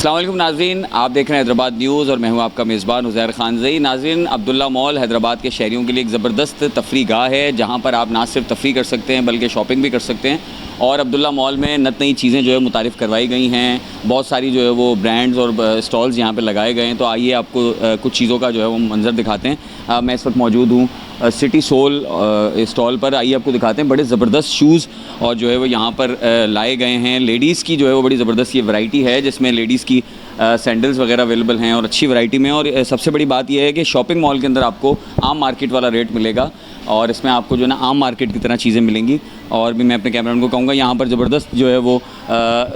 अस्सलाम वालेकुम नाज़रीन, आप देख रहे हैं हैदराबाद न्यूज़ और मैं हूं आपका मेज़बान उज़ैर खानज़ई। नाज़रीन, अब्दुल्ला मॉल हैदराबाद के शहरियों के लिए एक ज़बरदस्त तफरी गाह है जहां पर आप ना सिर्फ तफरी कर सकते हैं बल्कि शॉपिंग भी कर सकते हैं। और अब्दुल्ला मॉल में नत नई चीज़ें जो है मुतारिफ़ करवाई गई हैं, बहुत सारी जो है वो ब्रांड्स और स्टॉल्स यहाँ पर लगाए गए हैं। तो आइए आपको कुछ चीज़ों का जो है वो मंजर दिखाते हैं। मैं इस वक्त मौजूद हूँ सिटी सोल स्टॉल पर। आइए आपको दिखाते हैं, बड़े ज़बरदस्त शूज़ और जो है वो यहाँ पर लाए गए हैं। लेडीज़ की जो है वो बड़ी ज़बरदस्त ये वैरायटी है जिसमें लेडीज़ की सैंडल्स वगैरह अवेलेबल हैं और अच्छी वैरायटी में। और सबसे बड़ी बात यह है कि शॉपिंग मॉल के अंदर आपको आम मार्केट वाला रेट मिलेगा और इसमें आपको जो है ना आम मार्केट की तरह चीज़ें मिलेंगी। और भी मैं अपने कैमरामैन को कहूँगा, यहाँ पर ज़बरदस्त जो है वो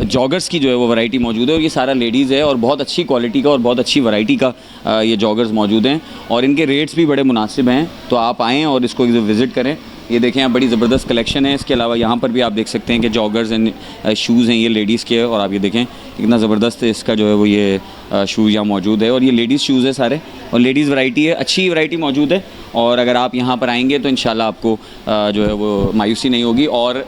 जॉगर्स की जो है वो वैरायटी मौजूद है और ये सारा लेडीज़ है और बहुत अच्छी क्वालिटी का और बहुत अच्छी वैरायटी का ये जॉगर्स मौजूद हैं और इनके रेट्स भी बड़े मुनासिब हैं। तो आप आएँ और इसको विज़िट करें। ये देखें, यहाँ बड़ी ज़बरदस्त कलेक्शन है। इसके अलावा यहाँ पर भी आप देख सकते हैं कि जॉगर्स एंड शूज़ हैं ये लेडीज़ के। और आप ये देखें कितना ज़बरदस्त है इसका जो है वो ये शूज़ यहाँ मौजूद है और ये लेडीज़ शूज़ है सारे और लेडीज़ वैरायटी है, अच्छी वैरायटी मौजूद है। और अगर आप यहाँ पर आएंगे तो इंशाल्लाह आपको जो है वो मायूसी नहीं होगी। और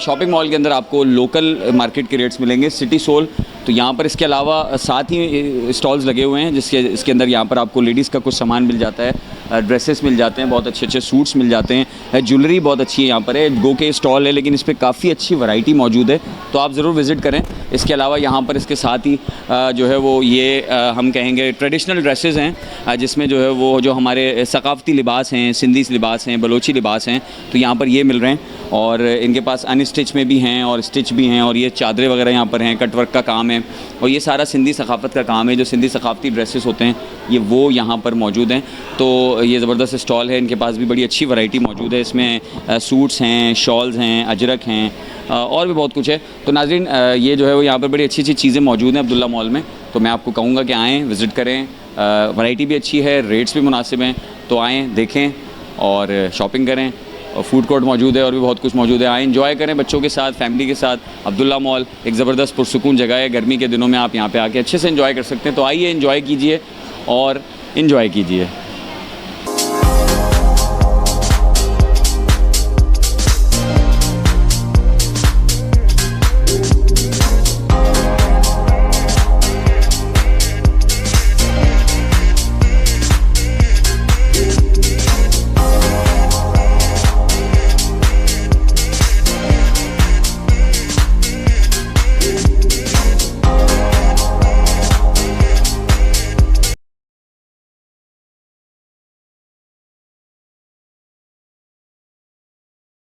शॉपिंग मॉल के अंदर आपको लोकल मार्केट के रेट्स मिलेंगे सिटी सोल। तो यहाँ पर इसके अलावा साथ ही स्टॉल्स लगे हुए हैं इसके अंदर यहाँ पर आपको लेडीज़ का कुछ सामान मिल जाता है, ड्रेसेस मिल जाते हैं, बहुत अच्छे अच्छे सूट्स मिल जाते हैं, ज्वेलरी बहुत अच्छी है यहाँ पर है। गो के स्टॉल है लेकिन इस पर काफ़ी अच्छी वैरायटी मौजूद है, तो आप ज़रूर विज़िट करें। इसके अलावा यहाँ पर इसके साथ ही जो है वो ये हम कहेंगे ट्रेडिशनल ड्रेसेस हैं जिसमें जो है वो जो हमारे सकाफ़ती लिबास हैं, सिंधी लिबास हैं, बलोची लिबास हैं, तो यहाँ पर ये मिल रहे हैं। और इनके पास अनस्टिच में भी हैं और स्टिच भी हैं और ये चादरें वगैरह यहाँ पर हैं, कटवर्क का काम है और ये सारा सिंधी सकाफ़त का काम है। जो सिंधी सकाफ़ती ड्रेसेस होते हैं ये वो यहाँ पर मौजूद हैं। तो ये ज़बरदस्त स्टॉल है, इनके पास भी बड़ी अच्छी वैरायटी मौजूद है। इसमें सूट्स हैं, शॉल्स हैं, अजरक हैं और भी बहुत कुछ है। तो नाज़रीन, ये जो है वो यहाँ पर बड़ी अच्छी अच्छी चीज़ें मौजूद हैं अब्दुल्ला मॉल में। तो मैं आपको कहूँगा कि आएँ, विज़िट करें। वैरायटी भी अच्छी है, रेट्स भी मुनासिब हैं, तो आएँ, देखें और शॉपिंग करें। और फूड कोर्ट मौजूद है और भी बहुत कुछ मौजूद है। आएँ, एंजॉय करें बच्चों के साथ, फैमिली के साथ। अब्दुल्ला मॉल एक ज़बरदस्त पुरसुकून जगह है। गर्मी के दिनों में आप यहाँ पे आके अच्छे से एंजॉय कर सकते हैं। तो आइए, एंजॉय कीजिए और इन्जॉय कीजिए।